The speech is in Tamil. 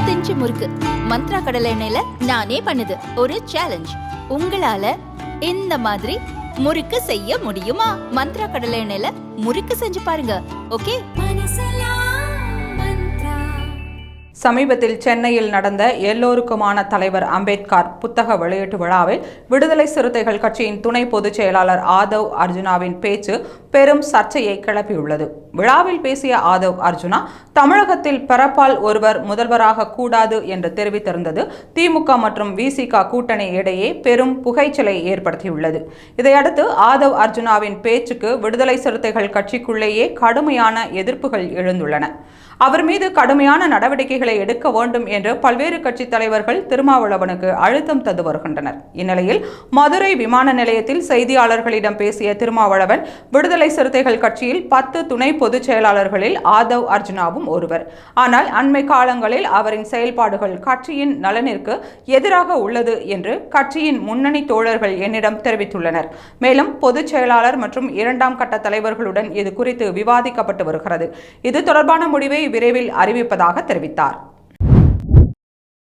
100 முறுக்கு மந்த்ரா கடலை எண்ணெயில நானே பண்ணுது ஒரு சேலஞ்ச். உங்களால இந்த மாதிரி முறுக்கு செய்ய முடியுமா? மந்த்ரா கடலை எண்ணெயில முறுக்கு செஞ்சு பாருங்க. ஓகே. சமீபத்தில் சென்னையில் நடந்த எல்லோருக்குமான தலைவர் அம்பேத்கர் புத்தக வெளியீட்டு விழாவில் விடுதலை சிறுத்தைகள் கட்சியின் துணை பொதுச் செயலாளர் ஆதவ் அர்ஜுனாவின் பேச்சு பெரும் சர்ச்சையை கிளப்பியுள்ளது. விழாவில் பேசிய ஆதவ் அர்ஜுனா தமிழகத்தில் பிறப்பால் ஒருவர் முதல்வராக கூடாது என்று தெரிவித்திருந்தது திமுக மற்றும் விசிக கூட்டணி இடையே பெரும் புகைச்சலை ஏற்படுத்தியுள்ளது. இதையடுத்து ஆதவ் அர்ஜுனாவின் பேச்சுக்கு விடுதலை சிறுத்தைகள் கட்சிக்குள்ளேயே கடுமையான எதிர்ப்புகள் எழுந்துள்ளன. அவர் மீது கடுமையான நடவடிக்கைகளை எடுக்க வேண்டும் என்று பல்வேறு கட்சி தலைவர்கள் திருமாவளவனுக்கு அழுத்தம் தந்து வருகின்றனர். இந்நிலையில் மதுரை விமான நிலையத்தில் செய்தியாளர்களிடம் பேசிய திருமாவளவன் விடுதலை சிறுத்தைகள் கட்சியில் 10 துணை பொதுச் செயலாளர்களில் ஆதவ் அர்ஜுனாவும் ஒருவர். ஆனால் அண்மை காலங்களில் அவரின் செயல்பாடுகள் கட்சியின் நலனிற்கு எதிராக உள்ளது என்று கட்சியின் முன்னணி தோழர்கள் என்னிடம் தெரிவித்துள்ளனர். மேலும் பொதுச் செயலாளர் மற்றும் 2ஆம் கட்ட தலைவர்களுடன் இது குறித்து விவாதிக்கப்பட்டு வருகிறது. இது தொடர்பான முடிவை விரைவில் அறிவிப்பதாக தெரிவித்தார்.